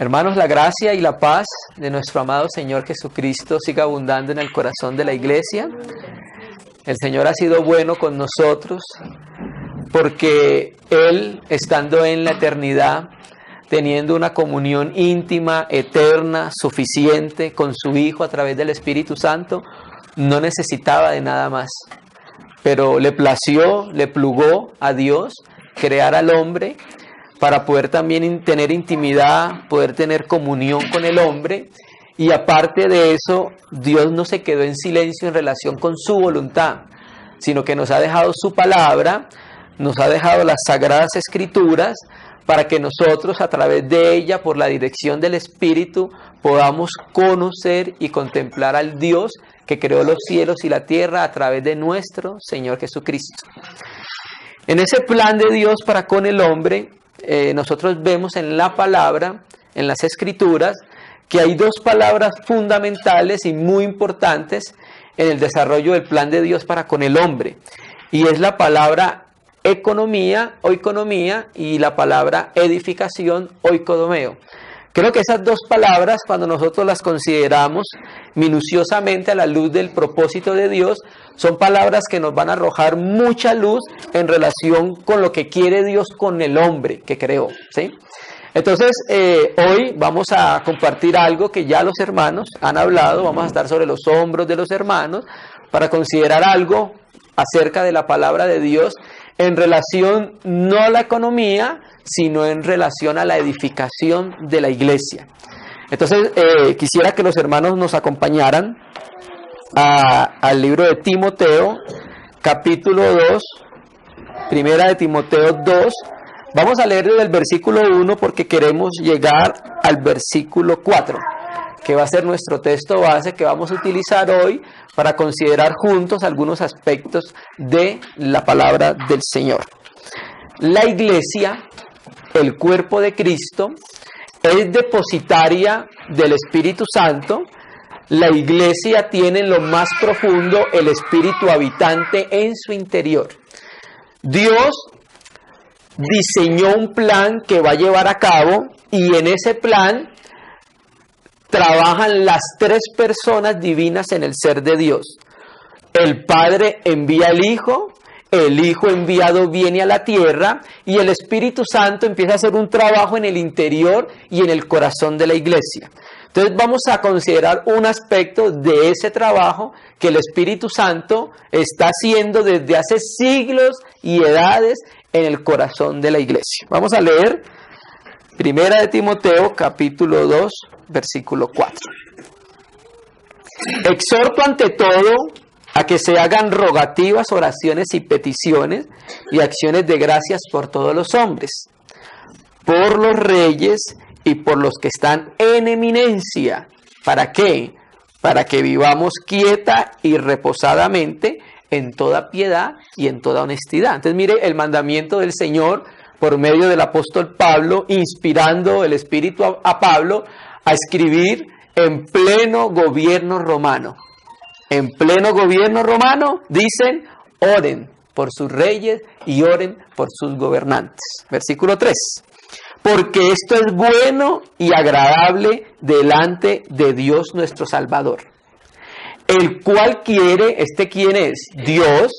Hermanos, la gracia y la paz de nuestro amado Señor Jesucristo siga abundando en el corazón de la iglesia. El Señor ha sido bueno con nosotros porque Él, estando en la eternidad, teniendo una comunión íntima, eterna, suficiente con su Hijo a través del Espíritu Santo, no necesitaba de nada más. Pero le plació, le plugó a Dios crear al hombre para poder también tener intimidad, poder tener comunión con el hombre. Y aparte de eso, Dios no se quedó en silencio en relación con su voluntad, sino que nos ha dejado su palabra, nos ha dejado las Sagradas Escrituras, para que nosotros a través de ella, por la dirección del Espíritu, podamos conocer y contemplar al Dios que creó los cielos y la tierra a través de nuestro Señor Jesucristo. En ese plan de Dios para con el hombre, nosotros vemos en la palabra, en las Escrituras, que hay dos palabras fundamentales y muy importantes en el desarrollo del plan de Dios para con el hombre. Y es la palabra economía, oikonomía, y la palabra edificación, oikodomeo. Creo que esas dos palabras, cuando nosotros las consideramos minuciosamente a la luz del propósito de Dios, son palabras que nos van a arrojar mucha luz en relación con lo que quiere Dios con el hombre que creó, ¿sí? Entonces, hoy vamos a compartir algo que ya los hermanos han hablado. Vamos a estar sobre los hombros de los hermanos para considerar algo acerca de la palabra de Dios en relación no a la economía, sino en relación a la edificación de la iglesia. Entonces, quisiera que los hermanos nos acompañaran al libro de Timoteo, capítulo 2, primera de Timoteo 2. Vamos a leer desde el versículo 1 porque queremos llegar al versículo 4, que va a ser nuestro texto base que vamos a utilizar hoy para considerar juntos algunos aspectos de la palabra del Señor. La iglesia, el cuerpo de Cristo, es depositaria del Espíritu Santo. La iglesia tiene en lo más profundo el Espíritu habitante en su interior. Dios diseñó un plan que va a llevar a cabo, y en ese plan trabajan las tres personas divinas en el ser de Dios. El Padre envía al Hijo, el Hijo enviado viene a la tierra, y el Espíritu Santo empieza a hacer un trabajo en el interior y en el corazón de la iglesia. Entonces vamos a considerar un aspecto de ese trabajo que el Espíritu Santo está haciendo desde hace siglos y edades en el corazón de la iglesia. Vamos a leer Primera de Timoteo, capítulo 2, versículo 4. Exhorto ante todo a que se hagan rogativas, oraciones y peticiones y acciones de gracias por todos los hombres, por los reyes y por los que están en eminencia. ¿Para qué? Para que vivamos quieta y reposadamente en toda piedad y en toda honestidad. Entonces mire el mandamiento del Señor por medio del apóstol Pablo, inspirando el Espíritu a Pablo a escribir en pleno gobierno romano. En pleno gobierno romano dicen: oren por sus reyes y oren por sus gobernantes. Versículo 3. Porque esto es bueno y agradable delante de Dios nuestro Salvador, el cual quiere, ¿quién es? Dios,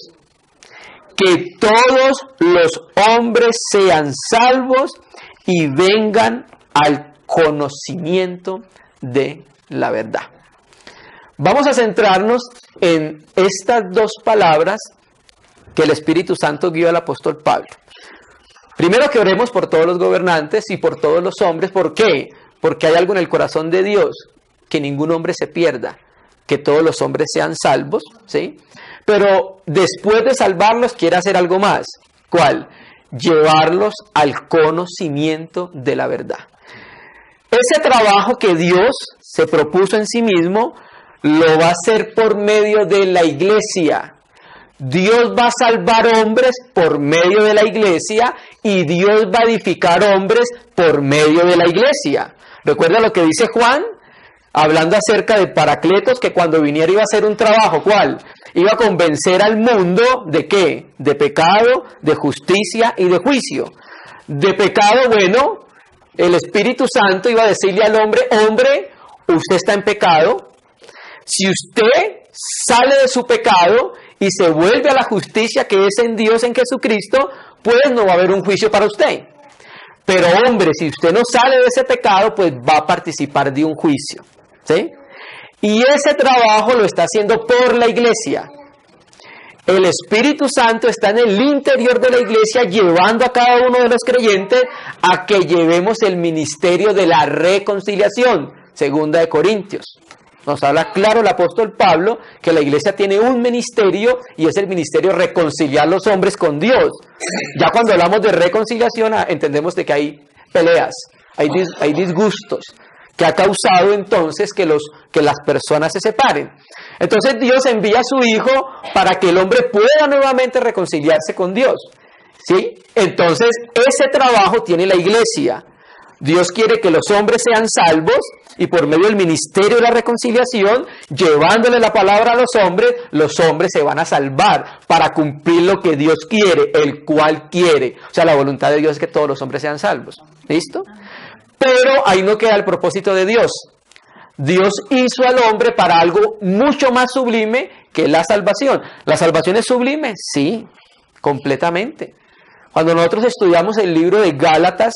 que todos los hombres sean salvos y vengan al conocimiento de la verdad. Vamos a centrarnos en estas dos palabras que el Espíritu Santo guió al apóstol Pablo. Primero, que oremos por todos los gobernantes y por todos los hombres. ¿Por qué? Porque hay algo en el corazón de Dios, que ningún hombre se pierda, que todos los hombres sean salvos, ¿sí? Pero después de salvarlos quiere hacer algo más. ¿Cuál? Llevarlos al conocimiento de la verdad. Ese trabajo que Dios se propuso en sí mismo lo va a hacer por medio de la iglesia. Dios va a salvar hombres por medio de la iglesia, y Dios va a edificar hombres por medio de la iglesia. ¿Recuerda lo que dice Juan? Hablando acerca de Paracletos, que cuando viniera iba a hacer un trabajo. ¿Cuál? Iba a convencer al mundo ¿de qué? De pecado, de justicia y de juicio. De pecado, bueno, el Espíritu Santo iba a decirle al hombre, hombre, usted está en pecado. Si usted sale de su pecado y se vuelve a la justicia que es en Dios, en Jesucristo, pues no va a haber un juicio para usted. Pero hombre, si usted no sale de ese pecado, pues va a participar de un juicio, ¿sí? Y ese trabajo lo está haciendo por la iglesia. El Espíritu Santo está en el interior de la iglesia llevando a cada uno de los creyentes a que llevemos el ministerio de la reconciliación, 2 Corintios. Nos habla claro el apóstol Pablo que la iglesia tiene un ministerio y es el ministerio de reconciliar los hombres con Dios. Ya cuando hablamos de reconciliación entendemos de que hay peleas, hay disgustos, que ha causado entonces que las personas se separen. Entonces Dios envía a su Hijo para que el hombre pueda nuevamente reconciliarse con Dios, ¿sí? Entonces ese trabajo tiene la iglesia. Dios quiere que los hombres sean salvos y por medio del ministerio de la reconciliación, llevándole la palabra a los hombres se van a salvar para cumplir lo que Dios quiere, el cual quiere. O sea, la voluntad de Dios es que todos los hombres sean salvos. ¿Listo? Pero ahí no queda el propósito de Dios. Dios hizo al hombre para algo mucho más sublime que la salvación. ¿La salvación es sublime? Sí, completamente. Cuando nosotros estudiamos el libro de Gálatas,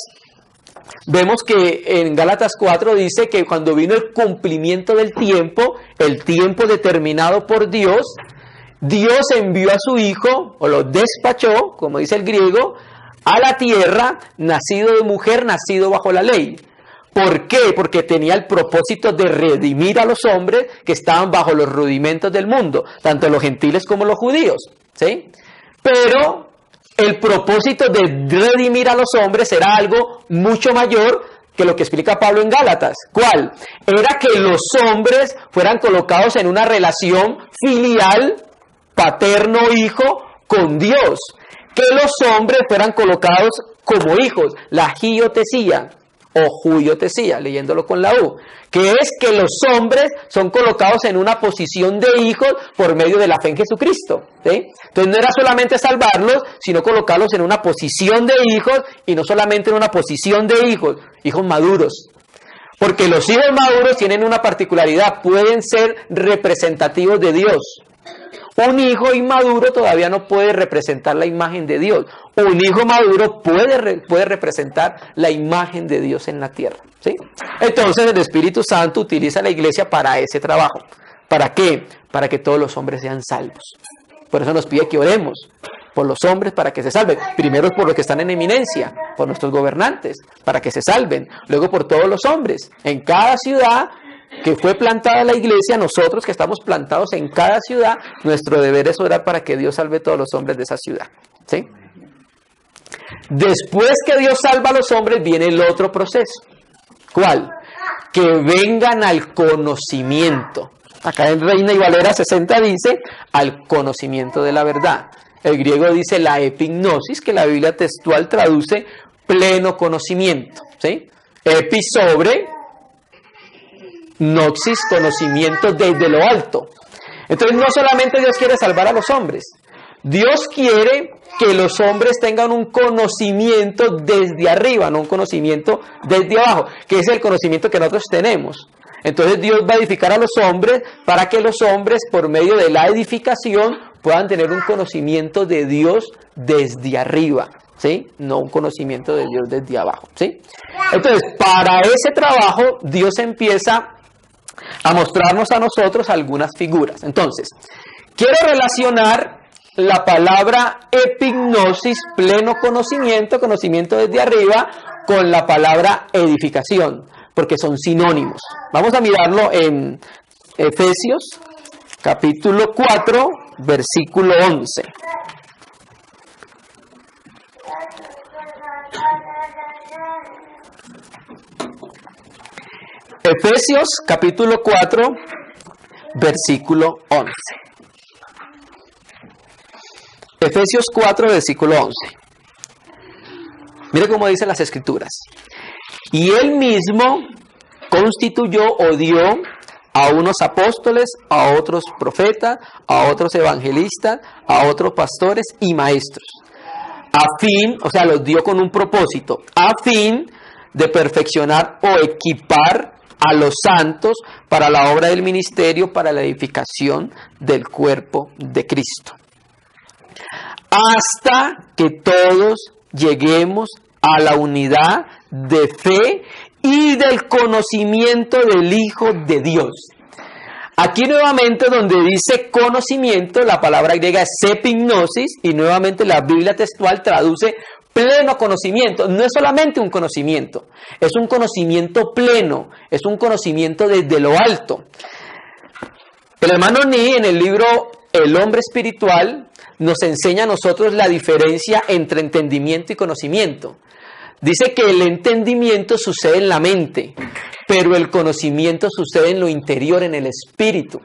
vemos que en Gálatas 4 dice que cuando vino el cumplimiento del tiempo, el tiempo determinado por Dios, Dios envió a su Hijo, o lo despachó, como dice el griego, a la tierra, nacido de mujer, nacido bajo la ley. ¿Por qué? Porque tenía el propósito de redimir a los hombres que estaban bajo los rudimentos del mundo, tanto los gentiles como los judíos, ¿sí? Pero el propósito de redimir a los hombres era algo mucho mayor que lo que explica Pablo en Gálatas. ¿Cuál? Era que los hombres fueran colocados en una relación filial, paterno-hijo, con Dios. Que los hombres fueran colocados como hijos, la giotesía o juiotesía, leyéndolo con la U, que es que los hombres son colocados en una posición de hijos por medio de la fe en Jesucristo, ¿sí? Entonces no era solamente salvarlos, sino colocarlos en una posición de hijos y no solamente en una posición de hijos maduros. Porque los hijos maduros tienen una particularidad, pueden ser representativos de Dios. Un hijo inmaduro todavía no puede representar la imagen de Dios. Un hijo maduro puede representar la imagen de Dios en la tierra, ¿sí? Entonces el Espíritu Santo utiliza a la iglesia para ese trabajo. ¿Para qué? Para que todos los hombres sean salvos. Por eso nos pide que oremos por los hombres para que se salven. Primero por los que están en eminencia, por nuestros gobernantes, para que se salven. Luego por todos los hombres. En cada ciudad que fue plantada la iglesia, nosotros que estamos plantados en cada ciudad, nuestro deber es orar para que Dios salve a todos los hombres de esa ciudad, ¿sí? Después que Dios salva a los hombres, viene el otro proceso. ¿Cuál? Que vengan al conocimiento. Acá en Reina y Valera 60 dice, al conocimiento de la verdad. El griego dice la epignosis, que la Biblia textual traduce pleno conocimiento, ¿sí? Epi sobre, noxis, conocimiento desde lo alto. Entonces no solamente Dios quiere salvar a los hombres, Dios quiere que los hombres tengan un conocimiento desde arriba, no un conocimiento desde abajo, que es el conocimiento que nosotros tenemos. Entonces Dios va a edificar a los hombres para que los hombres, por medio de la edificación, puedan tener un conocimiento de Dios desde arriba, ¿sí? No un conocimiento de Dios desde abajo, ¿sí? Entonces, para ese trabajo, Dios empieza a mostrarnos a nosotros algunas figuras. Entonces, quiero relacionar la palabra epignosis, pleno conocimiento, conocimiento desde arriba, con la palabra edificación, porque son sinónimos. Vamos a mirarlo en Efesios, capítulo 4, versículo 11. Efesios capítulo 4, versículo 11. Efesios 4, versículo 11. Mire cómo dicen las Escrituras. Y él mismo constituyó o dio a unos apóstoles, a otros profetas, a otros evangelistas, a otros pastores y maestros. A fin, o sea, los dio con un propósito, a fin de perfeccionar o equipar a los santos para la obra del ministerio, para la edificación del cuerpo de Cristo, hasta que todos lleguemos a la unidad de fe y del conocimiento del Hijo de Dios. Aquí nuevamente donde dice conocimiento, la palabra griega es epignosis, y nuevamente la Biblia textual traduce pleno conocimiento. No es solamente un conocimiento, es un conocimiento pleno, es un conocimiento desde lo alto. El hermano Ni, en el libro El hombre espiritual, nos enseña a nosotros la diferencia entre entendimiento y conocimiento. Dice que el entendimiento sucede en la mente, pero el conocimiento sucede en lo interior, en el espíritu.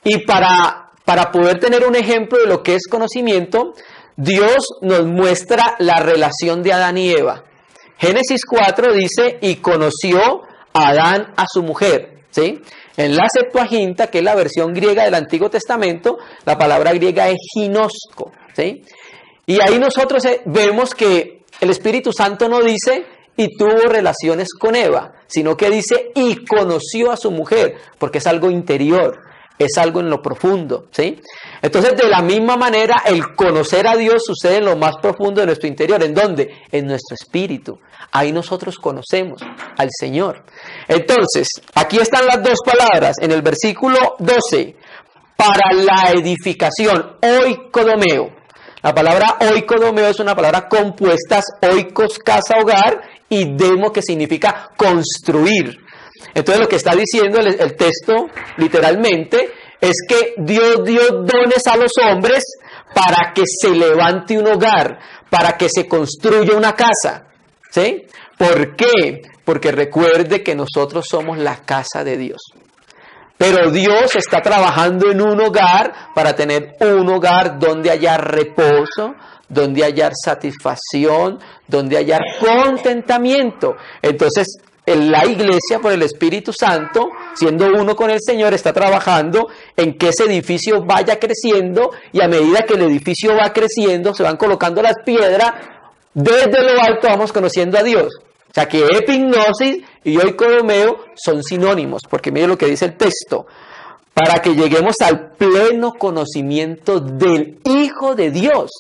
Y para poder tener un ejemplo de lo que es conocimiento, Dios nos muestra la relación de Adán y Eva. Génesis 4 dice, y conoció Adán a su mujer, ¿sí? En la Septuaginta, que es la versión griega del Antiguo Testamento, la palabra griega es ginosco, ¿sí? Y ahí nosotros vemos que el Espíritu Santo no dice, y tuvo relaciones con Eva, sino que dice, y conoció a su mujer, porque es algo interior, es algo en lo profundo, ¿sí? Entonces, de la misma manera, el conocer a Dios sucede en lo más profundo de nuestro interior. ¿En dónde? En nuestro espíritu. Ahí nosotros conocemos al Señor. Entonces, aquí están las dos palabras, en el versículo 12, para la edificación, oikodomeo. La palabra oikodomeo es una palabra compuesta, oikos, casa, hogar, y demo, que significa construir. Entonces lo que está diciendo el texto literalmente es que Dios dio dones a los hombres para que se levante un hogar, para que se construya una casa, ¿sí? ¿Por qué? Porque recuerde que nosotros somos la casa de Dios. Pero Dios está trabajando en un hogar para tener un hogar donde haya reposo, donde haya satisfacción, donde haya contentamiento. Entonces, la iglesia, por el Espíritu Santo, siendo uno con el Señor, está trabajando en que ese edificio vaya creciendo, y a medida que el edificio va creciendo, se van colocando las piedras, desde lo alto vamos conociendo a Dios. O sea que epignosis y oikodomeo son sinónimos, porque mire lo que dice el texto, para que lleguemos al pleno conocimiento del Hijo de Dios.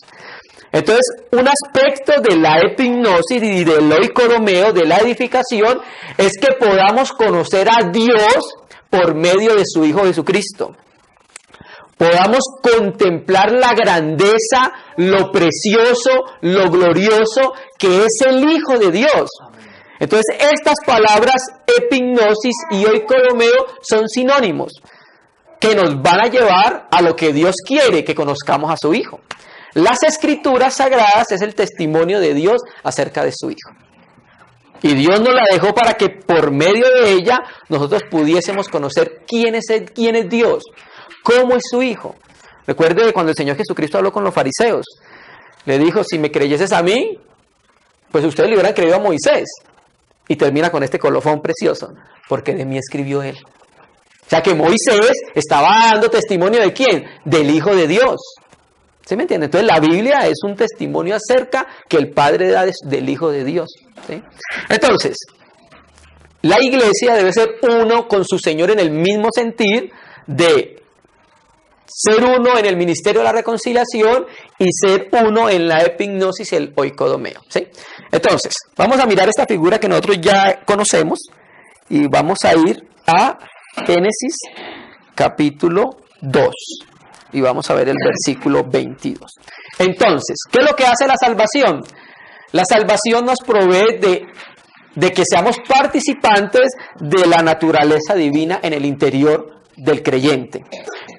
Entonces, un aspecto de la epignosis y del oikodomeo, de la edificación, es que podamos conocer a Dios por medio de su Hijo Jesucristo. Podamos contemplar la grandeza, lo precioso, lo glorioso que es el Hijo de Dios. Entonces, estas palabras epignosis y oikodomeo son sinónimos que nos van a llevar a lo que Dios quiere, que conozcamos a su Hijo. Las Escrituras Sagradas es el testimonio de Dios acerca de su Hijo. Y Dios nos la dejó para que por medio de ella nosotros pudiésemos conocer quién es Dios, cómo es su Hijo. Recuerde cuando el Señor Jesucristo habló con los fariseos, le dijo, si me creyeses a mí, pues ustedes le hubieran creído a Moisés. Y termina con este colofón precioso, porque de mí escribió él. O sea que Moisés estaba dando testimonio ¿de quién? Del Hijo de Dios. ¿Sí me entiende? Entonces la Biblia es un testimonio acerca que el Padre da del Hijo de Dios, ¿sí? Entonces, la iglesia debe ser uno con su Señor en el mismo sentir de ser uno en el ministerio de la reconciliación y ser uno en la epignosis, el oikodomeo, ¿sí? Entonces, vamos a mirar esta figura que nosotros ya conocemos y vamos a ir a Génesis capítulo 2 y vamos a ver el versículo 22. Entonces, ¿qué es lo que hace la salvación? La salvación nos provee de que seamos participantes de la naturaleza divina en el interior del creyente.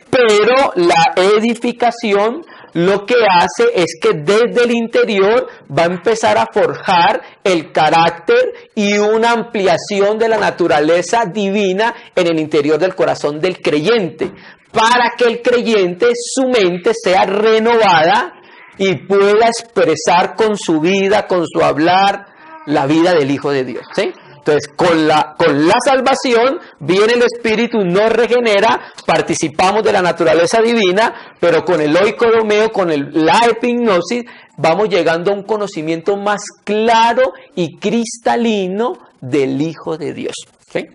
Pero la edificación lo que hace es que desde el interior va a empezar a forjar el carácter y una ampliación de la naturaleza divina en el interior del corazón del creyente, para que el creyente, su mente sea renovada y pueda expresar con su vida, con su hablar, la vida del Hijo de Dios, ¿sí? Entonces, con la salvación viene el Espíritu, nos regenera, participamos de la naturaleza divina, pero con el oikodomeo, con la epignosis, vamos llegando a un conocimiento más claro y cristalino del Hijo de Dios. ¿Sí?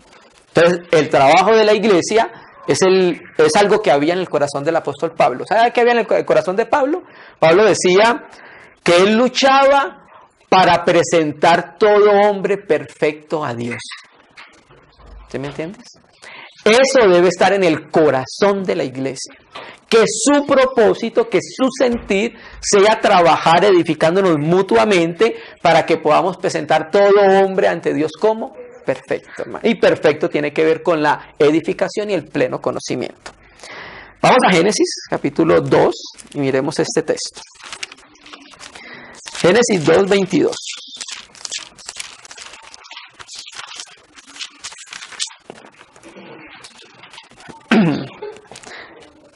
Entonces, el trabajo de la iglesia es algo que había en el corazón del apóstol Pablo. ¿Sabe qué había en el corazón de Pablo? Pablo decía que él luchaba para presentar todo hombre perfecto a Dios. ¿Sí me entiendes? Eso debe estar en el corazón de la iglesia. Que su propósito, que su sentir sea trabajar edificándonos mutuamente para que podamos presentar todo hombre ante Dios como perfecto, hermano. Y perfecto tiene que ver con la edificación y el pleno conocimiento. Vamos a Génesis, capítulo 2, y miremos este texto. Génesis 2, 22.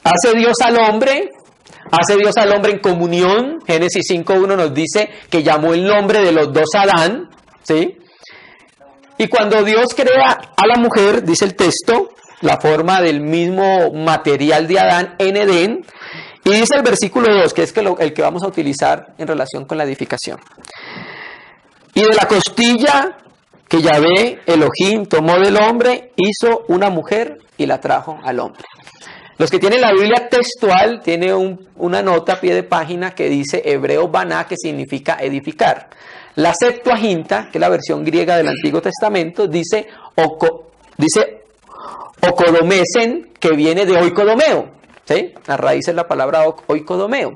Hace Dios al hombre en comunión. Génesis 5.1 nos dice que llamó el nombre de los dos Adán, ¿sí? Y cuando Dios crea a la mujer, dice el texto, la forma del mismo material de Adán en Edén. Y dice el versículo 2, que es el que vamos a utilizar en relación con la edificación. Y de la costilla que Yahvé, Elohim, tomó del hombre, hizo una mujer y la trajo al hombre. Los que tienen la Biblia textual, tiene una nota a pie de página que dice hebreo baná, que significa edificar. La Septuaginta, que es la versión griega del Antiguo Testamento, dice okodomesen, que viene de oikodomeo. ¿Sí? La raíz es la palabra oikodomeo.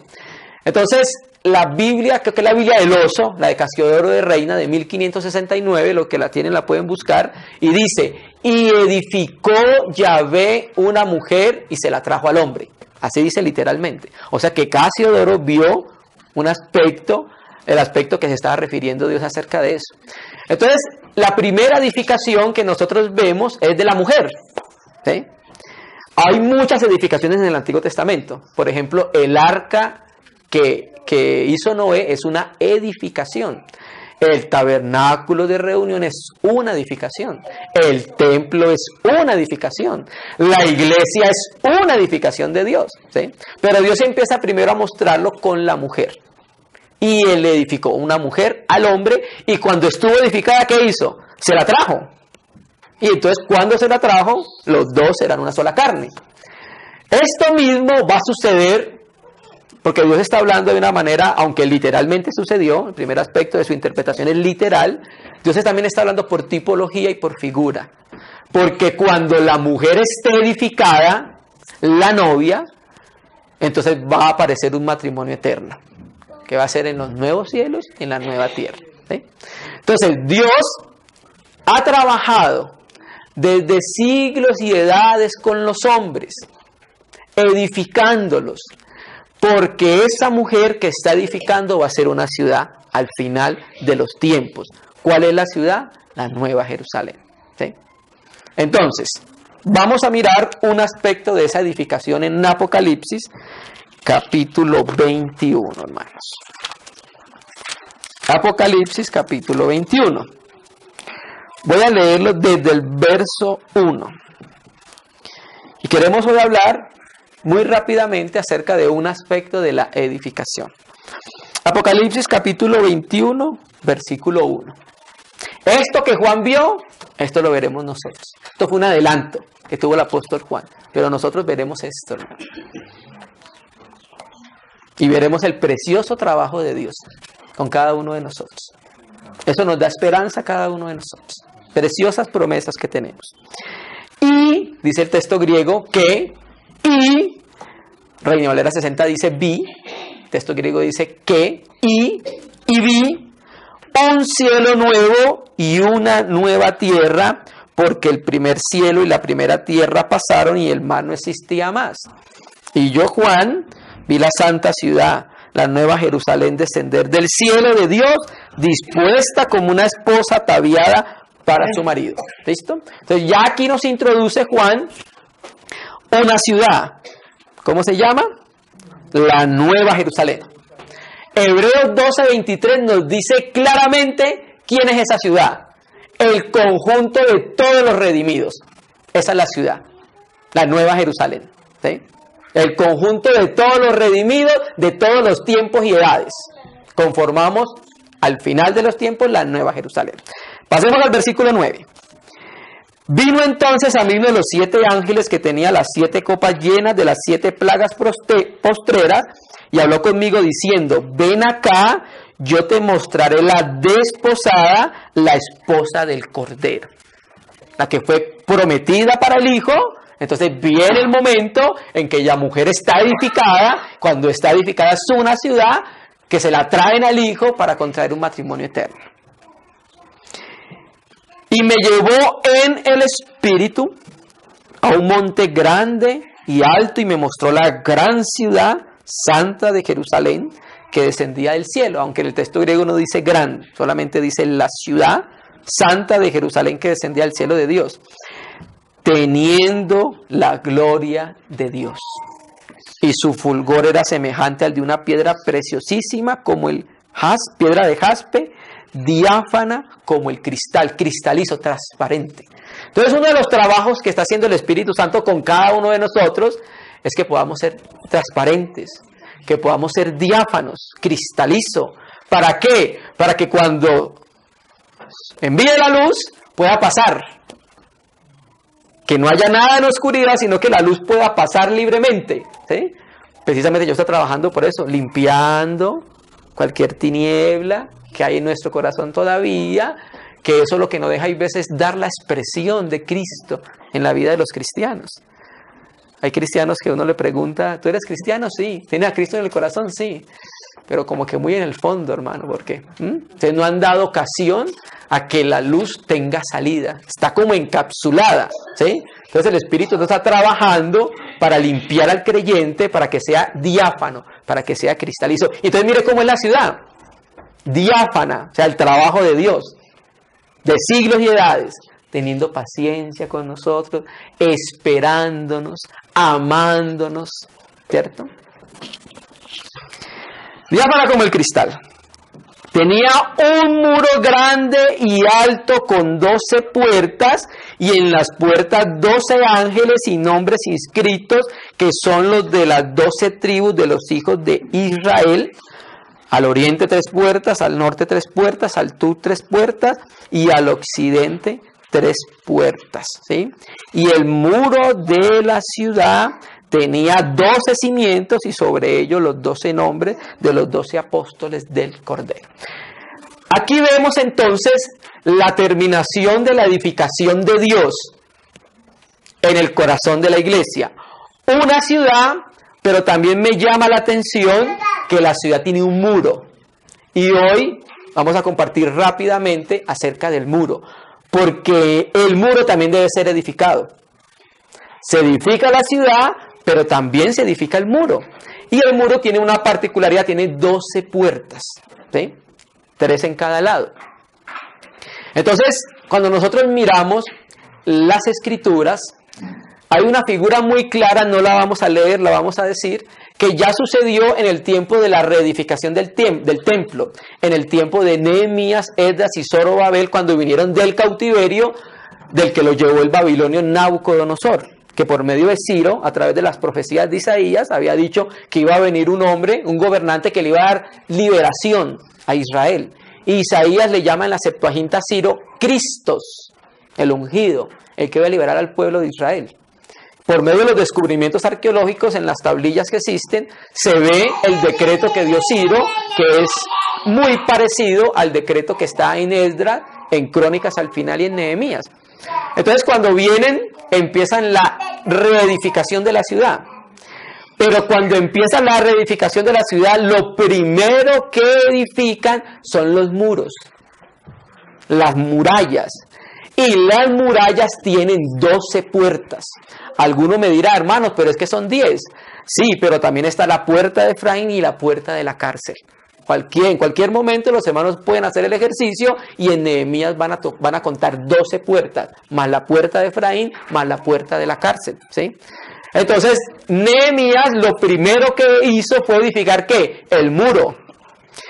Entonces, la Biblia, creo que es la Biblia del Oso, la de Casiodoro de Reina de 1569, los que la tienen la pueden buscar, y dice, y edificó Yahvé una mujer y se la trajo al hombre. Así dice literalmente. O sea que Casiodoro vio un aspecto, el aspecto que se estaba refiriendo Dios acerca de eso. Entonces, la primera edificación que nosotros vemos es de la mujer. ¿Sí? Hay muchas edificaciones en el Antiguo Testamento. Por ejemplo, el arca que hizo Noé es una edificación. El tabernáculo de reunión es una edificación. El templo es una edificación. La iglesia es una edificación de Dios. ¿Sí? Pero Dios empieza primero a mostrarlo con la mujer. Y Él edificó una mujer al hombre. Y cuando estuvo edificada, ¿qué hizo? Se la trajo. Y entonces, cuando se la trajo, los dos eran una sola carne. Esto mismo va a suceder, porque Dios está hablando de una manera, aunque literalmente sucedió, el primer aspecto de su interpretación es literal, Dios también está hablando por tipología y por figura. Porque cuando la mujer esté edificada, la novia, entonces va a aparecer un matrimonio eterno, que va a ser en los nuevos cielos y en la nueva tierra. ¿Sí? Entonces, Dios ha trabajado desde siglos y edades con los hombres, edificándolos, porque esa mujer que está edificando va a ser una ciudad al final de los tiempos. ¿Cuál es la ciudad? La Nueva Jerusalén. ¿Sí? Entonces, vamos a mirar un aspecto de esa edificación en Apocalipsis, capítulo 21, hermanos. Apocalipsis, capítulo 21. Voy a leerlo desde el verso 1. Y queremos hoy hablar muy rápidamente acerca de un aspecto de la edificación. Apocalipsis capítulo 21, versículo 1. Esto que Juan vio, esto lo veremos nosotros. Esto fue un adelanto que tuvo el apóstol Juan. Pero nosotros veremos esto, hermano. Y veremos el precioso trabajo de Dios con cada uno de nosotros. Eso nos da esperanza a cada uno de nosotros. Preciosas promesas que tenemos. Y, dice el texto griego, que, y, Reina Valera 60 dice vi, el texto griego dice que, y vi un cielo nuevo y una nueva tierra, porque el primer cielo y la primera tierra pasaron y el mar no existía más. Y yo, Juan, vi la santa ciudad, la nueva Jerusalén, descender del cielo de Dios, dispuesta como una esposa ataviada para su marido. ¿Listo? Entonces ya aquí nos introduce Juan una ciudad. ¿Cómo se llama? La Nueva Jerusalén. Hebreos 12:23 nos dice claramente quién es esa ciudad. el conjunto de todos los redimidos. Esa es la ciudad, la Nueva Jerusalén, ¿sí? El conjunto de todos los redimidos de todos los tiempos y edades. Conformamos al final de los tiempos la Nueva Jerusalén. Pasemos al versículo 9. Vino entonces a mí uno de los 7 ángeles que tenía las 7 copas llenas de las 7 plagas postreras y habló conmigo diciendo, ven acá, yo te mostraré la desposada, la esposa del Cordero, la que fue prometida para el Hijo. Entonces viene el momento en que la mujer está edificada. Cuando está edificada es una ciudad que se la traen al Hijo para contraer un matrimonio eterno. Y me llevó en el Espíritu a un monte grande y alto y me mostró la gran ciudad santa de Jerusalén que descendía del cielo. Aunque en el texto griego no dice gran, solamente dice la ciudad santa de Jerusalén que descendía del cielo de Dios, teniendo la gloria de Dios. Y su fulgor era semejante al de una piedra preciosísima como piedra de jaspe, diáfana como el cristal, cristalizo, transparente. Entonces uno de los trabajos que está haciendo el Espíritu Santo con cada uno de nosotros es que podamos ser transparentes, que podamos ser diáfanos, cristalizo. ¿Para qué? Para que cuando envíe la luz pueda pasar. Que no haya nada en oscuridad, sino que la luz pueda pasar libremente, ¿sí? Precisamente yo estoy trabajando por eso, limpiando cualquier tiniebla que hay en nuestro corazón todavía, que eso es lo que nos deja a veces dar la expresión de Cristo en la vida de los cristianos. Hay cristianos que uno le pregunta, ¿tú eres cristiano? Sí. ¿Tienes a Cristo en el corazón? Sí. Pero como que muy en el fondo, hermano, ¿por qué? Ustedes no han dado ocasión a que la luz tenga salida. Está como encapsulada, ¿sí? Entonces el Espíritu no está trabajando para limpiar al creyente, para que sea diáfano, para que sea cristalizo. Y entonces mire cómo es la ciudad. Diáfana, o sea, el trabajo de Dios, de siglos y edades, teniendo paciencia con nosotros, esperándonos, amándonos, ¿cierto? Diáfana como el cristal. Tenía un muro grande y alto con 12 puertas y en las puertas 12 ángeles y nombres inscritos que son los de las 12 tribus de los hijos de Israel. Al oriente 3 puertas, al norte 3 puertas, al sur 3 puertas y al occidente 3 puertas, ¿sí? Y el muro de la ciudad tenía 12 cimientos y sobre ellos los 12 nombres de los 12 apóstoles del Cordero. Aquí vemos entonces la terminación de la edificación de Dios en el corazón de la iglesia. Una ciudad, pero también me llama la atención que la ciudad tiene un muro. Y hoy vamos a compartir rápidamente acerca del muro, porque el muro también debe ser edificado. Se edifica la ciudad, pero también se edifica el muro. Y el muro tiene una particularidad, tiene 12 puertas, ¿sí? 3 en cada lado. Entonces, cuando nosotros miramos las Escrituras, hay una figura muy clara, no la vamos a leer, la vamos a decir, que ya sucedió en el tiempo de la reedificación del templo, en el tiempo de Nehemías, Esdras y Zorobabel, cuando vinieron del cautiverio del que lo llevó el babilonio Nabucodonosor, que por medio de Ciro, a través de las profecías de Isaías, había dicho que iba a venir un hombre, un gobernante que le iba a dar liberación a Israel. Y Isaías le llama en la Septuaginta a Ciro Cristos, el ungido, el que va a liberar al pueblo de Israel. Por medio de los descubrimientos arqueológicos en las tablillas que existen, se ve el decreto que dio Ciro, que es muy parecido al decreto que está en Esdras, en Crónicas al final y en Nehemías. Entonces cuando vienen, empiezan la reedificación de la ciudad. Pero cuando empieza la reedificación de la ciudad, lo primero que edifican son los muros, las murallas. Y las murallas tienen 12 puertas. Alguno me dirá, hermanos, pero es que son 10. Sí, pero también está la puerta de Efraín y la puerta de la cárcel. En cualquier momento los hermanos pueden hacer el ejercicio y en Nehemías van a contar 12 puertas, más la puerta de Efraín, más la puerta de la cárcel, ¿sí? Entonces, Nehemías lo primero que hizo fue edificar, ¿qué? El muro.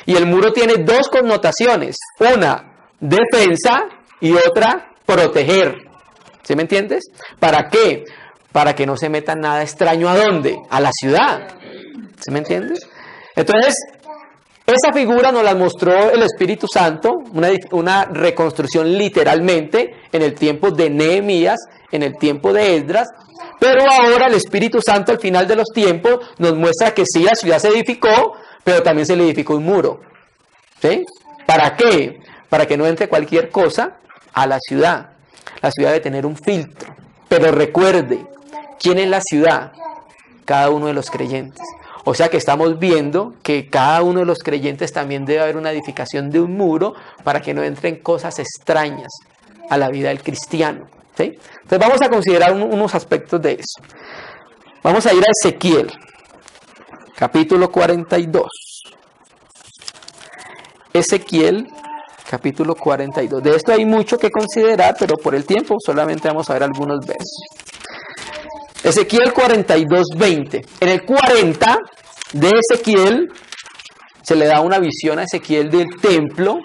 Y el muro tiene 2 connotaciones. Una, defensa, y otra, proteger. ¿Sí me entiendes? ¿Para qué? Para que no se meta nada extraño. ¿A dónde? A la ciudad. ¿Sí me entiendes? Entonces, esa figura nos la mostró el Espíritu Santo, una reconstrucción literalmente en el tiempo de Nehemías, en el tiempo de Esdras, pero ahora el Espíritu Santo al final de los tiempos nos muestra que sí, la ciudad se edificó, pero también se le edificó un muro. ¿Sí? ¿Para qué? Para que no entre cualquier cosa a la ciudad. La ciudad debe tener un filtro. Pero recuerde, ¿quién es la ciudad? Cada uno de los creyentes. O sea que estamos viendo que cada uno de los creyentes también debe haber una edificación de un muro para que no entren cosas extrañas a la vida del cristiano. ¿Sí? Entonces vamos a considerar unos aspectos de eso. Vamos a ir a Ezequiel, capítulo 42. Ezequiel, capítulo 42. De esto hay mucho que considerar, pero por el tiempo solamente vamos a ver algunos versos. Ezequiel 42, 20. En el 40 de Ezequiel se le da una visión a Ezequiel del templo,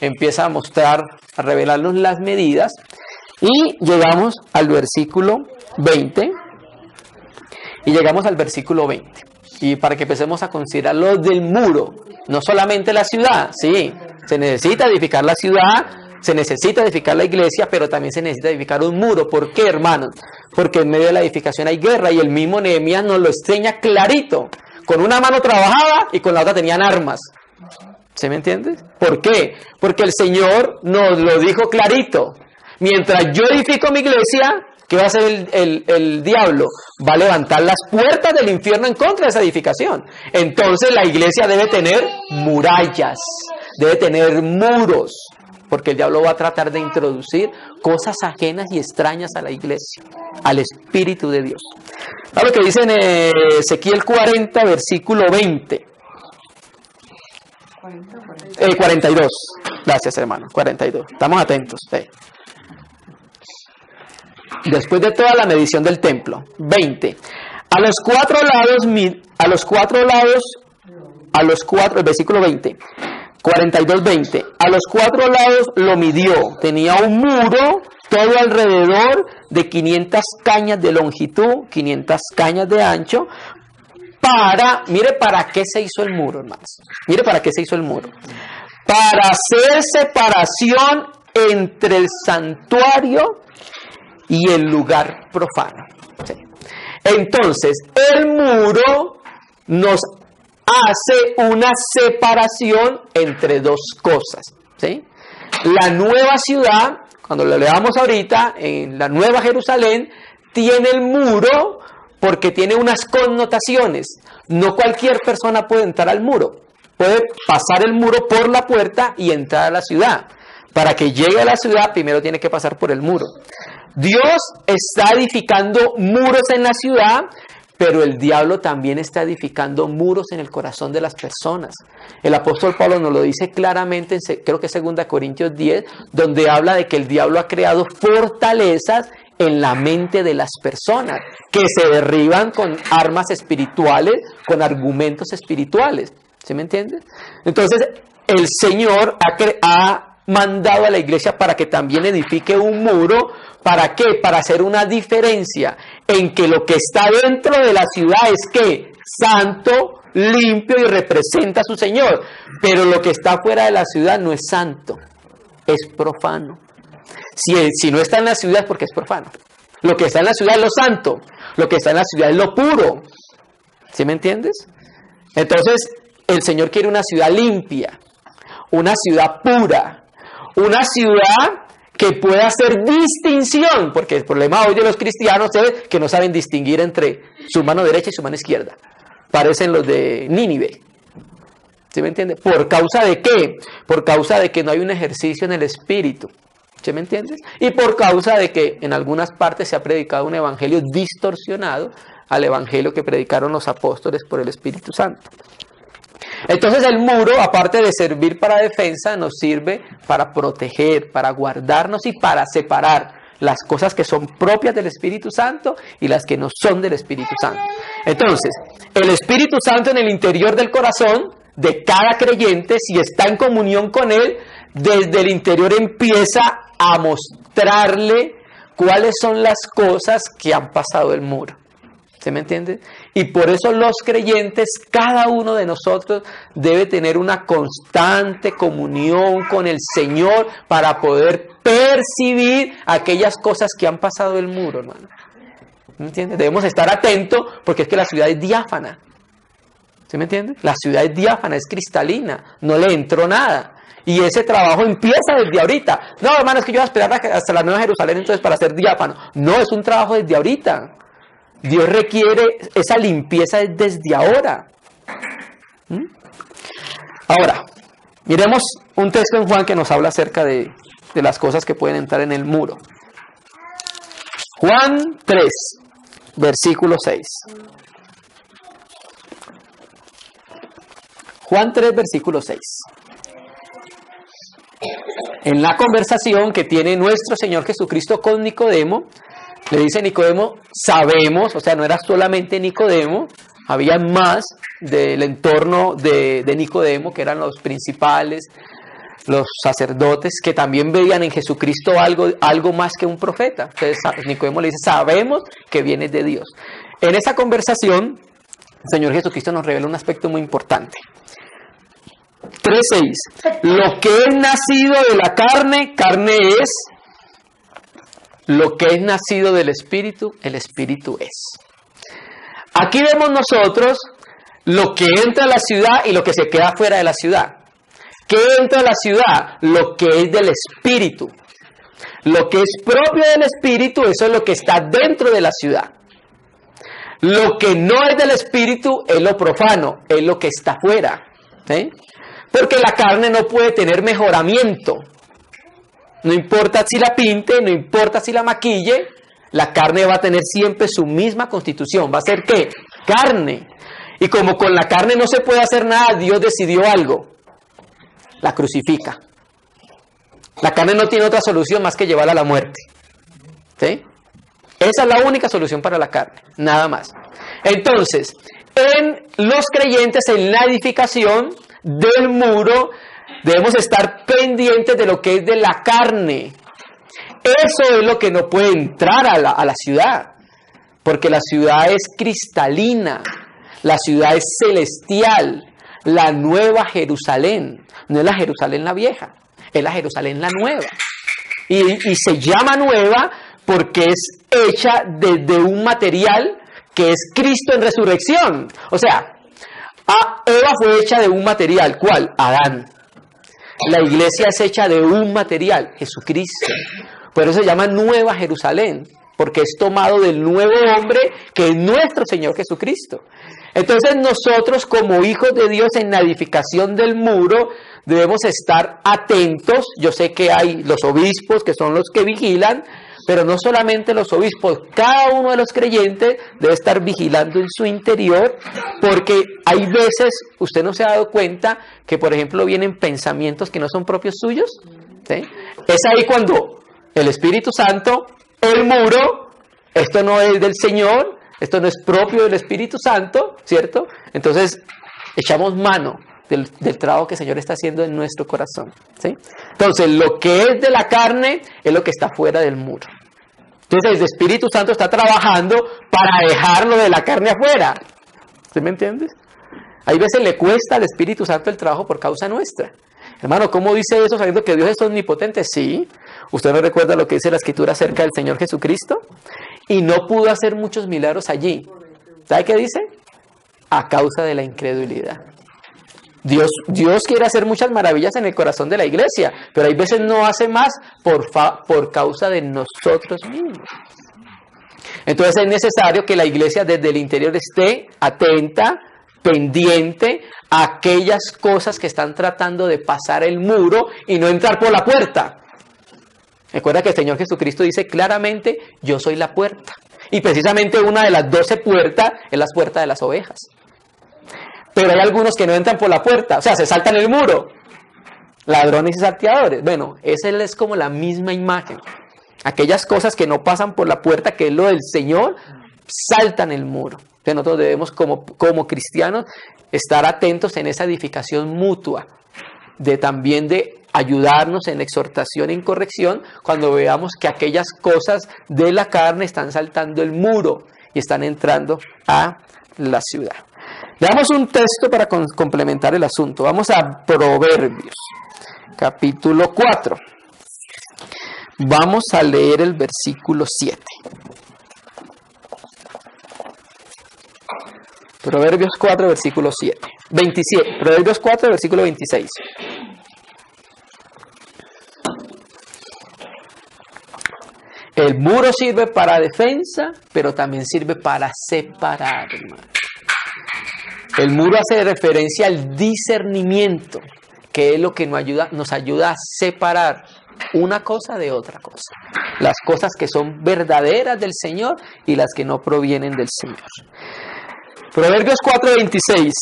empieza a mostrar, a revelarnos las medidas, y llegamos al versículo 20, y llegamos al versículo 20, y para que empecemos a considerar lo del muro, no solamente la ciudad, sí, se necesita edificar la ciudad, se necesita edificar la iglesia, pero también se necesita edificar un muro. ¿Por qué, hermanos? Porque en medio de la edificación hay guerra, y el mismo Nehemías nos lo enseña clarito. Con una mano trabajaba y con la otra tenían armas. ¿Se me entiende? ¿Por qué? Porque el Señor nos lo dijo clarito. Mientras yo edifico mi iglesia, ¿qué va a hacer el diablo? Va a levantar las puertas del infierno en contra de esa edificación. Entonces la iglesia debe tener murallas, debe tener muros, porque el diablo va a tratar de introducir cosas ajenas y extrañas a la iglesia, al Espíritu de Dios. A lo que dice en Ezequiel 40, versículo 20. 42. Gracias, hermano. 42. Estamos atentos. Después de toda la medición del templo. 20. El versículo 20. 42, 20. A los 4 lados lo midió. Tenía un muro todo alrededor de 500 cañas de longitud, 500 cañas de ancho. Mire para qué se hizo el muro, hermanos. Mire para qué se hizo el muro. Para hacer separación entre el santuario y el lugar profano. ¿Sí? Entonces, el muro nos hace una separación entre dos cosas. ¿Sí? La nueva ciudad, cuando lo leamos ahorita, en la Nueva Jerusalén, tiene el muro porque tiene unas connotaciones. No cualquier persona puede entrar al muro. Puede pasar el muro por la puerta y entrar a la ciudad. Para que llegue a la ciudad, primero tiene que pasar por el muro. Dios está edificando muros en la ciudad, pero el diablo también está edificando muros en el corazón de las personas. El apóstol Pablo nos lo dice claramente, creo que es 2 Corintios 10, donde habla de que el diablo ha creado fortalezas en la mente de las personas, que se derriban con armas espirituales, con argumentos espirituales. ¿Sí me entiendes? Entonces, el Señor ha mandado a la iglesia para que también edifique un muro. ¿Para qué? Para hacer una diferencia en que lo que está dentro de la ciudad es que santo, limpio y representa a su Señor. Pero lo que está fuera de la ciudad no es santo, es profano. Si no está en la ciudad es porque es profano. Lo que está en la ciudad es lo santo. Lo que está en la ciudad es lo puro. ¿Sí me entiendes? Entonces, el Señor quiere una ciudad limpia, una ciudad pura, una ciudad que pueda hacer distinción, porque el problema hoy de los cristianos es que no saben distinguir entre su mano derecha y su mano izquierda. Parecen los de Nínive. ¿Sí me entiende? ¿Por causa de qué? Por causa de que no hay un ejercicio en el Espíritu. ¿Sí me entiendes? Y por causa de que en algunas partes se ha predicado un evangelio distorsionado al evangelio que predicaron los apóstoles por el Espíritu Santo. Entonces el muro, aparte de servir para defensa, nos sirve para proteger, para guardarnos y para separar las cosas que son propias del Espíritu Santo y las que no son del Espíritu Santo. Entonces, el Espíritu Santo en el interior del corazón de cada creyente, si está en comunión con Él, desde el interior empieza a mostrarle cuáles son las cosas que han pasado el muro. ¿Se me entiende? Y por eso los creyentes, cada uno de nosotros debe tener una constante comunión con el Señor para poder percibir aquellas cosas que han pasado el muro, hermano. ¿Me entiende? Debemos estar atentos porque es que la ciudad es diáfana. ¿Se me entiende? La ciudad es diáfana, es cristalina, no le entró nada. Y ese trabajo empieza desde ahorita. No, hermano, es que yo voy a esperar hasta la Nueva Jerusalén entonces para ser diáfano. No, es un trabajo desde ahorita. Dios requiere esa limpieza desde ahora. Ahora, miremos un texto en Juan que nos habla acerca de las cosas que pueden entrar en el muro. Juan 3, versículo 6. Juan 3, versículo 6. En la conversación que tiene nuestro Señor Jesucristo con Nicodemo, le dice Nicodemo, sabemos, o sea, no era solamente Nicodemo, había más del entorno de Nicodemo, que eran los principales, los sacerdotes, que también veían en Jesucristo algo más que un profeta. Entonces Nicodemo le dice, sabemos que vienes de Dios. En esa conversación, el Señor Jesucristo nos revela un aspecto muy importante. 3:6. Lo que es nacido de la carne, carne es. Lo que es nacido del Espíritu, el Espíritu es. Aquí vemos nosotros lo que entra a la ciudad y lo que se queda fuera de la ciudad. ¿Qué entra a la ciudad? Lo que es del Espíritu. Lo que es propio del Espíritu, eso es lo que está dentro de la ciudad. Lo que no es del Espíritu es lo profano, es lo que está fuera. ¿Sí? Porque la carne no puede tener mejoramiento. No importa si la pinte, no importa si la maquille, la carne va a tener siempre su misma constitución. ¿Va a ser qué? Carne. Y como con la carne no se puede hacer nada, Dios decidió algo. La crucifica. La carne no tiene otra solución más que llevarla a la muerte. ¿Sí? Esa es la única solución para la carne, nada más. Entonces, en los creyentes, en la edificación del muro, debemos estar pendientes de lo que es de la carne. Eso es lo que no puede entrar a la ciudad, porque la ciudad es cristalina, la ciudad es celestial, la nueva Jerusalén. No es la Jerusalén la vieja, es la Jerusalén la nueva. Y se llama nueva porque es hecha de un material que es Cristo en resurrección. O sea, Eva fue hecha de un material. ¿Cuál? Adán. La iglesia es hecha de un material, Jesucristo. Por eso se llama Nueva Jerusalén, porque es tomado del nuevo hombre que es nuestro Señor Jesucristo. Entonces nosotros como hijos de Dios en la edificación del muro debemos estar atentos. Yo sé que hay los obispos que son los que vigilan, pero no solamente los obispos, cada uno de los creyentes debe estar vigilando en su interior, porque hay veces, usted no se ha dado cuenta, que por ejemplo vienen pensamientos que no son propios suyos. ¿Sí? Es ahí cuando el Espíritu Santo, el muro, esto no es del Señor, esto no es propio del Espíritu Santo, ¿cierto? Entonces echamos mano del trabajo que el Señor está haciendo en nuestro corazón. ¿Sí? Entonces lo que es de la carne es lo que está fuera del muro. Entonces el Espíritu Santo está trabajando para dejarlo de la carne afuera. ¿Sí me entiendes? Hay veces le cuesta al Espíritu Santo el trabajo por causa nuestra. Hermano, ¿cómo dice eso sabiendo que Dios es omnipotente? Sí. ¿Usted no recuerda lo que dice la Escritura acerca del Señor Jesucristo? Y no pudo hacer muchos milagros allí. ¿Sabe qué dice? A causa de la incredulidad. Dios quiere hacer muchas maravillas en el corazón de la iglesia, pero hay veces no hace más por causa de nosotros mismos. Entonces es necesario que la iglesia desde el interior esté atenta, pendiente a aquellas cosas que están tratando de pasar el muro y no entrar por la puerta. Recuerda que el Señor Jesucristo dice claramente, yo soy la puerta. Y precisamente una de las 12 puertas es la puerta de las ovejas. Pero hay algunos que no entran por la puerta, o sea, se saltan el muro. Ladrones y salteadores. Bueno, esa es como la misma imagen. Aquellas cosas que no pasan por la puerta, que es lo del Señor, saltan el muro. Entonces nosotros debemos como cristianos estar atentos en esa edificación mutua, también de ayudarnos en exhortación y en corrección cuando veamos que aquellas cosas de la carne están saltando el muro y están entrando a la ciudad. Leamos un texto para complementar el asunto. Vamos a Proverbios, capítulo 4. Vamos a leer el versículo 7. Proverbios 4, versículo 7. 27. Proverbios 4, versículo 26. El muro sirve para defensa, pero también sirve para separar, hermano. El muro hace referencia al discernimiento, que es lo que nos ayuda a separar una cosa de otra cosa. Las cosas que son verdaderas del Señor y las que no provienen del Señor. Proverbios 4:26.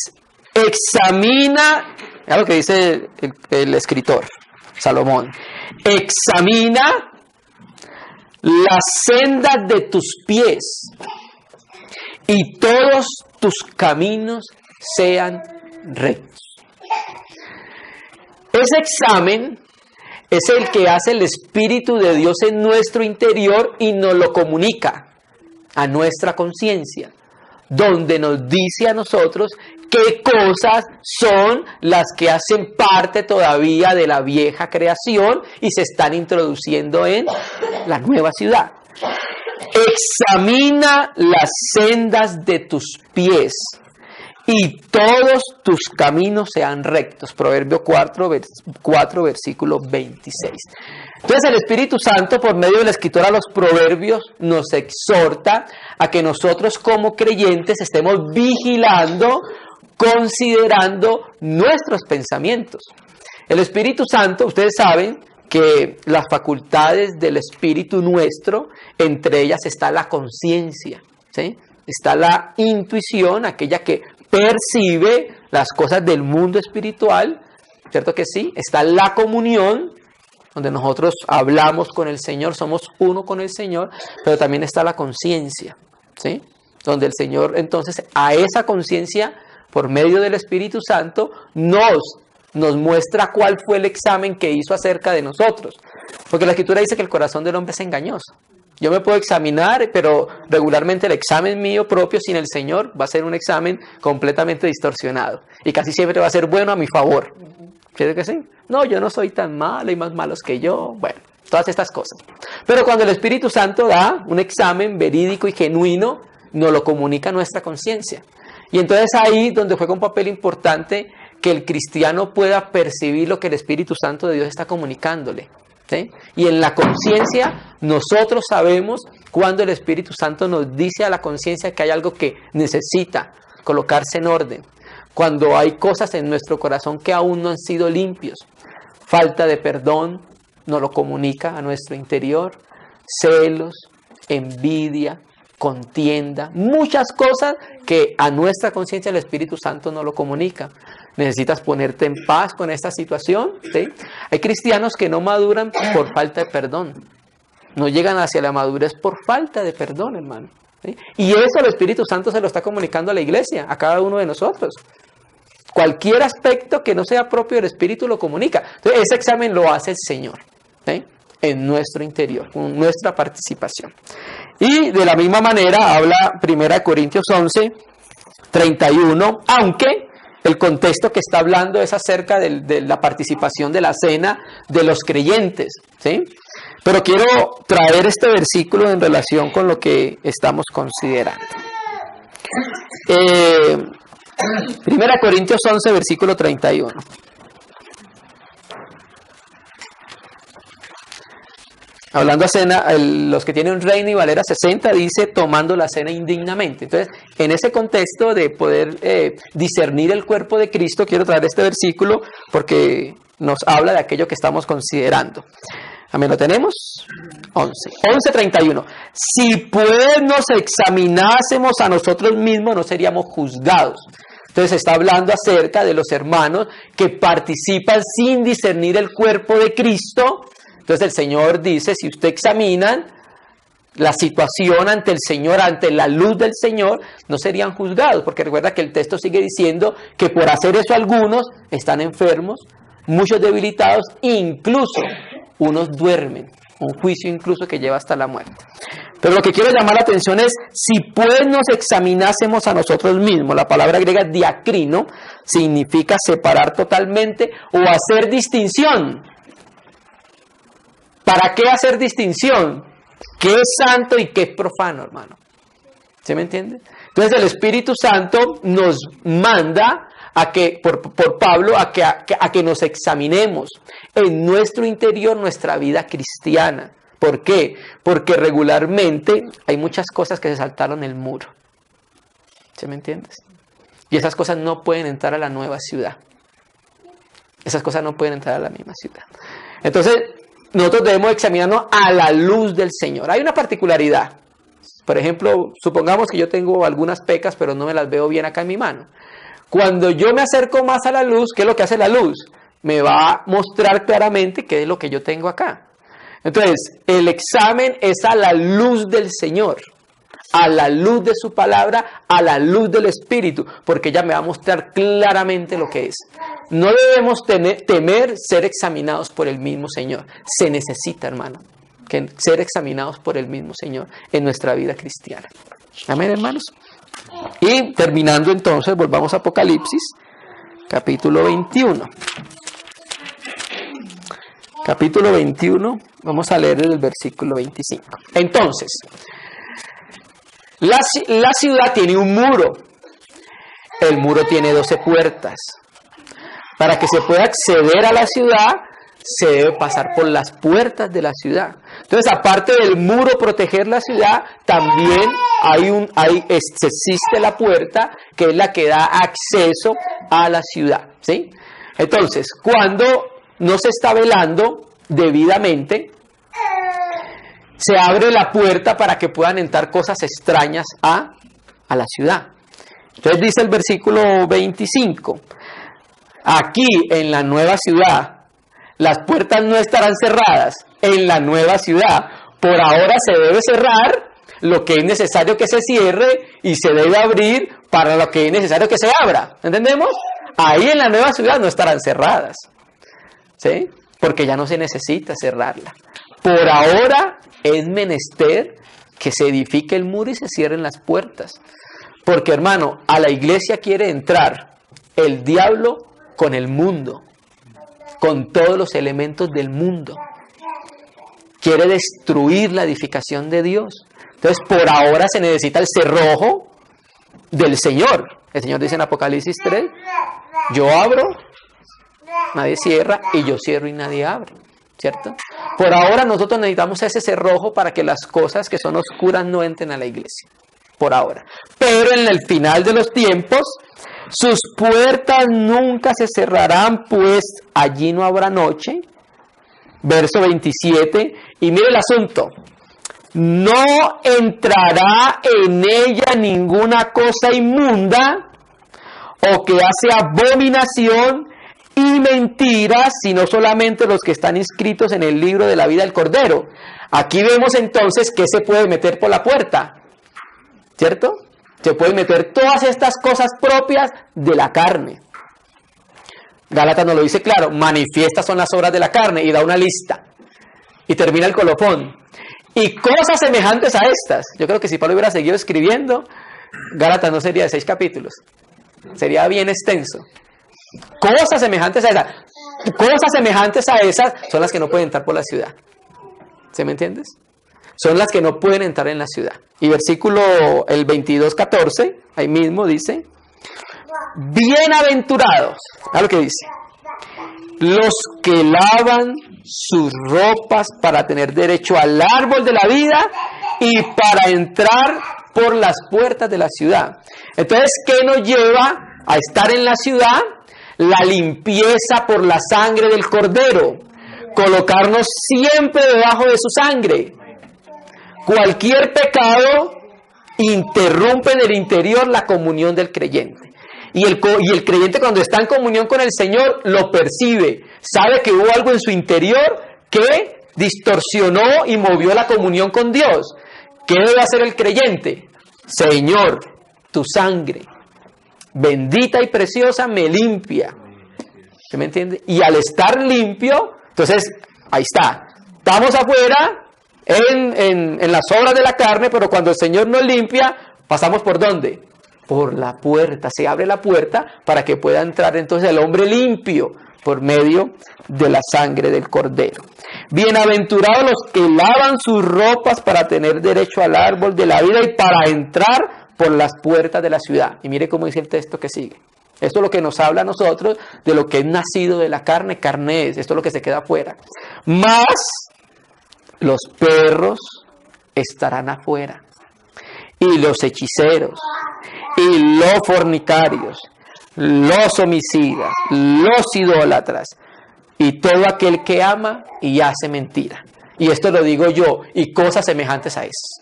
Examina, es lo que dice el escritor, Salomón. Examina las sendas de tus pies y todos tus caminos sean rectos. Ese examen es el que hace el Espíritu de Dios en nuestro interior y nos lo comunica a nuestra conciencia, donde nos dice a nosotros qué cosas son las que hacen parte todavía de la vieja creación y se están introduciendo en la nueva ciudad. Examina las sendas de tus pies y todos tus caminos sean rectos. Proverbio 4, versículo 26. Entonces el Espíritu Santo, por medio del escritor a los Proverbios, nos exhorta a que nosotros como creyentes estemos vigilando, considerando nuestros pensamientos. El Espíritu Santo, ustedes saben que las facultades del Espíritu nuestro, entre ellas está la conciencia, ¿sí? Está la intuición, aquella que percibe las cosas del mundo espiritual, ¿cierto que sí? Está la comunión, donde nosotros hablamos con el Señor, somos uno con el Señor, pero también está la conciencia, ¿sí? Donde el Señor, entonces, a esa conciencia, por medio del Espíritu Santo, nos muestra cuál fue el examen que hizo acerca de nosotros. Porque la Escritura dice que el corazón del hombre es engañoso. Yo me puedo examinar, pero regularmente el examen mío propio sin el Señor va a ser un examen completamente distorsionado. Y casi siempre va a ser bueno a mi favor. ¿Cierto que sí? No, yo no soy tan malo, hay más malos que yo. Bueno, todas estas cosas. Pero cuando el Espíritu Santo da un examen verídico y genuino, nos lo comunica a nuestra conciencia. Y entonces ahí donde juega un papel importante que el cristiano pueda percibir lo que el Espíritu Santo de Dios está comunicándole, ¿sí? Y en la conciencia nosotros sabemos cuando el Espíritu Santo nos dice a la conciencia que hay algo que necesita colocarse en orden, cuando hay cosas en nuestro corazón que aún no han sido limpios, falta de perdón, nos lo comunica a nuestro interior, celos, envidia, contienda, muchas cosas que a nuestra conciencia el Espíritu Santo no lo comunica. Necesitas ponerte en paz con esta situación, ¿sí? Hay cristianos que no maduran por falta de perdón. No llegan hacia la madurez por falta de perdón, hermano, ¿sí? Y eso el Espíritu Santo se lo está comunicando a la iglesia, a cada uno de nosotros. Cualquier aspecto que no sea propio del Espíritu lo comunica. Entonces, ese examen lo hace el Señor, ¿sí? En nuestro interior, con nuestra participación. Y de la misma manera habla 1 Corintios 11, 31, aunque el contexto que está hablando es acerca de la participación de la cena de los creyentes, ¿sí? Pero quiero traer este versículo en relación con lo que estamos considerando. 1 Corintios 11, versículo 31. Hablando a cena, los que tienen Reina y Valera 60 dice tomando la cena indignamente. Entonces, en ese contexto de poder discernir el cuerpo de Cristo, quiero traer este versículo porque nos habla de aquello que estamos considerando. Amén, ¿lo tenemos? 11:31. Si pues nos examinásemos a nosotros mismos, no seríamos juzgados. Entonces está hablando acerca de los hermanos que participan sin discernir el cuerpo de Cristo. Entonces el Señor dice, si usted examinan la situación ante el Señor, ante la luz del Señor, no serían juzgados, porque recuerda que el texto sigue diciendo que por hacer eso algunos están enfermos, muchos debilitados, incluso unos duermen, un juicio incluso que lleva hasta la muerte. Pero lo que quiero llamar la atención es, si pues nos examinásemos a nosotros mismos, la palabra griega diacrino significa separar totalmente o hacer distinción. ¿Para qué hacer distinción? ¿Qué es santo y qué es profano, hermano? ¿Sí me entiende? Entonces el Espíritu Santo nos manda a que, por Pablo, a que nos examinemos en nuestro interior nuestra vida cristiana. ¿Por qué? Porque regularmente hay muchas cosas que se saltaron el muro. ¿Sí me entiendes? Y esas cosas no pueden entrar a la nueva ciudad. Esas cosas no pueden entrar a la misma ciudad. Entonces, nosotros debemos examinarnos a la luz del Señor. Hay una particularidad. Por ejemplo, supongamos que yo tengo algunas pecas, pero no me las veo bien acá en mi mano. Cuando yo me acerco más a la luz, ¿qué es lo que hace la luz? Me va a mostrar claramente qué es lo que yo tengo acá. Entonces, el examen es a la luz del Señor, a la luz de su palabra, a la luz del Espíritu, porque ella me va a mostrar claramente lo que es. No debemos temer ser examinados por el mismo Señor. Se necesita, hermano, que ser examinados por el mismo Señor en nuestra vida cristiana. Amén, hermanos. Y terminando entonces, volvamos a Apocalipsis, capítulo 21. Capítulo 21, vamos a leer el versículo 25. Entonces, la ciudad tiene un muro. El muro tiene 12 puertas. Para que se pueda acceder a la ciudad, se debe pasar por las puertas de la ciudad. Entonces, aparte del muro proteger la ciudad, también existe la puerta, que es la que da acceso a la ciudad, ¿sí? Entonces, cuando no se está velando debidamente, se abre la puerta para que puedan entrar cosas extrañas a la ciudad. Entonces dice el versículo 25, aquí en la nueva ciudad, las puertas no estarán cerradas en la nueva ciudad. Por ahora se debe cerrar lo que es necesario que se cierre y se debe abrir para lo que es necesario que se abra. ¿Entendemos? Ahí en la nueva ciudad no estarán cerradas, ¿sí? Porque ya no se necesita cerrarla. Por ahora es menester que se edifique el muro y se cierren las puertas. Porque, hermano, a la iglesia quiere entrar el diablo con el mundo, con todos los elementos del mundo. Quiere destruir la edificación de Dios. Entonces, por ahora se necesita el cerrojo del Señor. El Señor dice en Apocalipsis 3, yo abro, nadie cierra, y yo cierro y nadie abre, ¿cierto? Por ahora nosotros necesitamos ese cerrojo para que las cosas que son oscuras no entren a la iglesia, por ahora. Pero en el final de los tiempos, sus puertas nunca se cerrarán, pues allí no habrá noche. Verso 27, y mire el asunto. No entrará en ella ninguna cosa inmunda o que hace abominación y mentiras, sino solamente los que están inscritos en el libro de la vida del Cordero. Aquí vemos entonces que se puede meter por la puerta, ¿cierto? Se pueden meter todas estas cosas propias de la carne. Gálatas nos lo dice claro, manifiestas son las obras de la carne, y da una lista. Y termina el colofón. Y cosas semejantes a estas. Yo creo que si Pablo hubiera seguido escribiendo, Gálatas no sería de 6 capítulos. Sería bien extenso. Cosas semejantes a esas. Cosas semejantes a esas son las que no pueden entrar por la ciudad. ¿Sí me entiendes? Son las que no pueden entrar en la ciudad. Y versículo el 22:14, ahí mismo dice, bienaventurados, a lo que dice, los que lavan sus ropas para tener derecho al árbol de la vida y para entrar por las puertas de la ciudad. Entonces, ¿qué nos lleva a estar en la ciudad? La limpieza por la sangre del Cordero, colocarnos siempre debajo de su sangre. Cualquier pecado interrumpe en el interior la comunión del creyente. Y el creyente, cuando está en comunión con el Señor, lo percibe. Sabe que hubo algo en su interior que distorsionó y movió la comunión con Dios. ¿Qué debe hacer el creyente? Señor, tu sangre, bendita y preciosa, me limpia. ¿Se me entiende? Y al estar limpio, entonces, ahí está. Estamos afuera en las obras de la carne, pero cuando el Señor nos limpia, pasamos ¿por dónde? Por la puerta. Se abre la puerta para que pueda entrar entonces el hombre limpio por medio de la sangre del Cordero. Bienaventurados los que lavan sus ropas para tener derecho al árbol de la vida y para entrar por las puertas de la ciudad. Y mire cómo dice el texto que sigue. Esto es lo que nos habla a nosotros de lo que es nacido de la carne. Carne es, esto es lo que se queda afuera. Mas los perros estarán afuera, y los hechiceros, y los fornicarios, los homicidas, los idólatras, y todo aquel que ama y hace mentira. Y esto lo digo yo, y cosas semejantes a esas.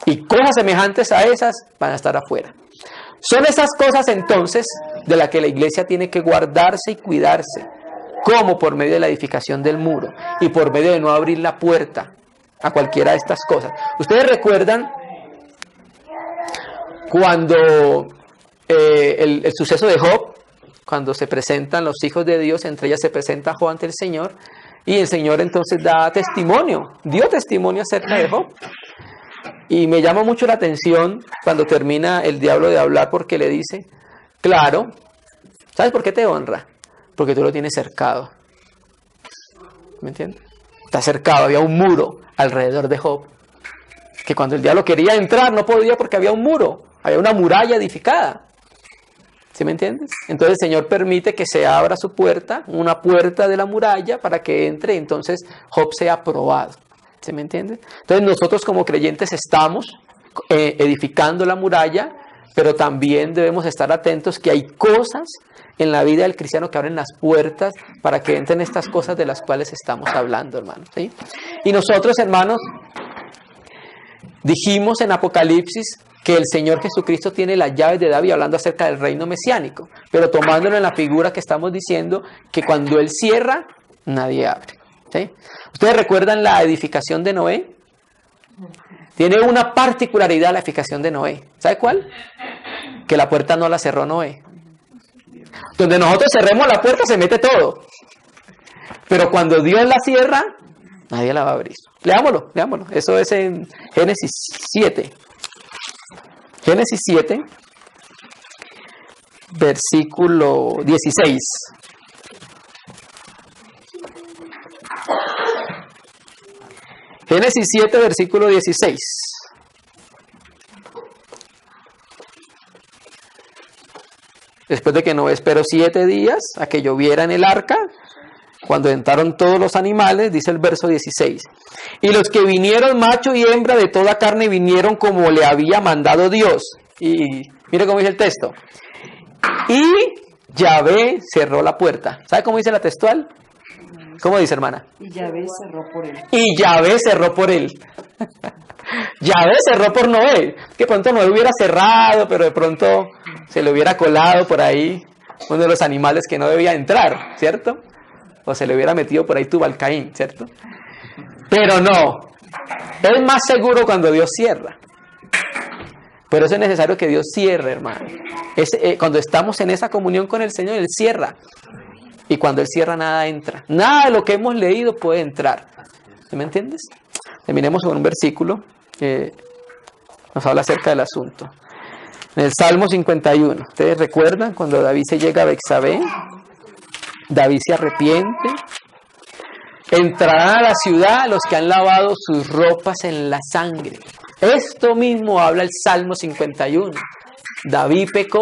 Y cosas semejantes a esas van a estar afuera. Son esas cosas entonces de las que la iglesia tiene que guardarse y cuidarse, como por medio de la edificación del muro y por medio de no abrir la puerta a cualquiera de estas cosas. Ustedes recuerdan cuando el suceso de Job, cuando se presentan los hijos de Dios, entre ellas se presenta Job ante el Señor, y el Señor entonces da testimonio, dio testimonio acerca de Job. Y me llama mucho la atención cuando termina el diablo de hablar, porque le dice, claro, ¿sabes por qué te honra? Porque tú lo tienes cercado. ¿Me entiendes? Está cercado, había un muro alrededor de Job, que cuando el diablo quería entrar no podía porque había un muro, había una muralla edificada. ¿Sí me entiendes? Entonces el Señor permite que se abra su puerta, una puerta de la muralla, para que entre y entonces Job sea probado. ¿Sí me entiendes? Entonces nosotros como creyentes estamos edificando la muralla, pero también debemos estar atentos que hay cosas en la vida del cristiano que abren las puertas para que entren estas cosas de las cuales estamos hablando, hermanos, ¿sí? Y nosotros, hermanos, dijimos en Apocalipsis que el Señor Jesucristo tiene las llaves de David, hablando acerca del reino mesiánico, pero tomándolo en la figura que estamos diciendo, que cuando Él cierra, nadie abre, ¿sí? ¿Ustedes recuerdan la edificación de Noé? Tiene una particularidad la edificación de Noé. ¿Sabe cuál? Que la puerta no la cerró Noé. Donde nosotros cerremos la puerta se mete todo. Pero cuando Dios la cierra, nadie la va a abrir. Leámoslo, leámoslo. Eso es en Génesis 7. Génesis 7, versículo 16. Génesis 7, versículo 16. Después de que Noé esperó 7 días a que lloviera en el arca, cuando entraron todos los animales, dice el verso 16. Y los que vinieron, macho y hembra de toda carne, vinieron como le había mandado Dios. Y mire cómo dice el texto. Y Yahvé cerró la puerta. ¿Sabe cómo dice la textual? ¿Cómo dice, hermana? Y Yahvé cerró por él. Y Yahvé cerró por él. Yahvé cerró por Noé. Que pronto Noé hubiera cerrado, pero de pronto se le hubiera colado por ahí uno de los animales que no debía entrar, ¿cierto? O se le hubiera metido por ahí Tubalcaín, ¿cierto? Pero no. Es más seguro cuando Dios cierra. Por eso es necesario que Dios cierre, hermano. Cuando estamos en esa comunión con el Señor, Él cierra. Y cuando Él cierra, nada entra. Nada de lo que hemos leído puede entrar. ¿Sí me entiendes? Terminemos con un versículo que nos habla acerca del asunto. En el Salmo 51. ¿Ustedes recuerdan cuando David se llega a Betsabé? David se arrepiente. Entrarán a la ciudad los que han lavado sus ropas en la sangre. Esto mismo habla el Salmo 51. David pecó,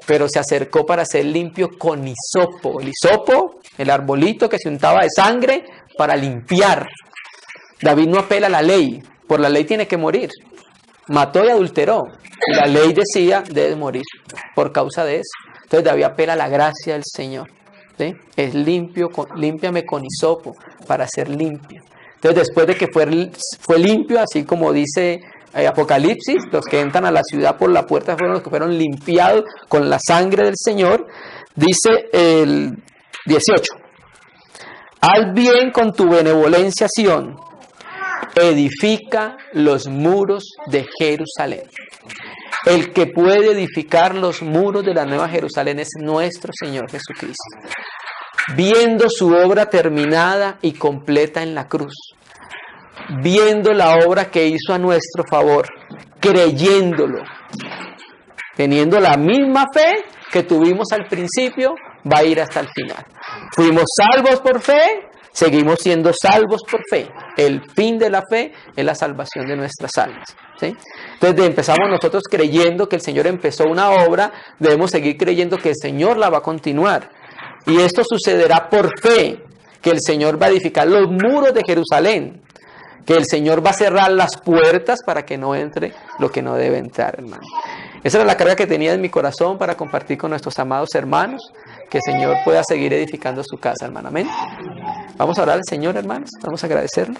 pero se acercó para ser limpio con hisopo. El hisopo, el arbolito que se untaba de sangre para limpiar. David no apela a la ley. Por la ley tiene que morir. Mató y adulteró. Y la ley decía, debes morir por causa de eso. Entonces David apela a la gracia del Señor. ¿Sí? Es limpio, límpiame con hisopo para ser limpio. Entonces después de que fue limpio, así como dice Apocalipsis, los que entran a la ciudad por la puerta fueron los que fueron limpiados con la sangre del Señor. Dice el 18. Haz bien con tu benevolencia, Sión. Edifica los muros de Jerusalén. El que puede edificar los muros de la Nueva Jerusalén es nuestro Señor Jesucristo. Viendo su obra terminada y completa en la cruz, viendo la obra que hizo a nuestro favor, creyéndolo, teniendo la misma fe que tuvimos al principio, va a ir hasta el final. Fuimos salvos por fe, seguimos siendo salvos por fe. El fin de la fe es la salvación de nuestras almas, ¿sí? Entonces empezamos nosotros creyendo que el Señor empezó una obra, debemos seguir creyendo que el Señor la va a continuar. Y esto sucederá por fe, que el Señor va a edificar los muros de Jerusalén, que el Señor va a cerrar las puertas para que no entre lo que no debe entrar, hermano. Esa era la carga que tenía en mi corazón para compartir con nuestros amados hermanos, que el Señor pueda seguir edificando su casa, hermano. Amén. Vamos a orar al Señor, hermanos. Vamos a agradecerle.